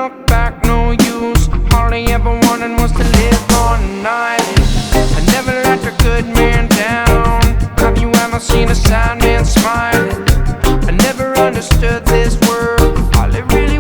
look back, no use. All I ever wanted was to live on an island. I never let a good man down. Have you ever seen a sad man smiling? I never understood this world. All I really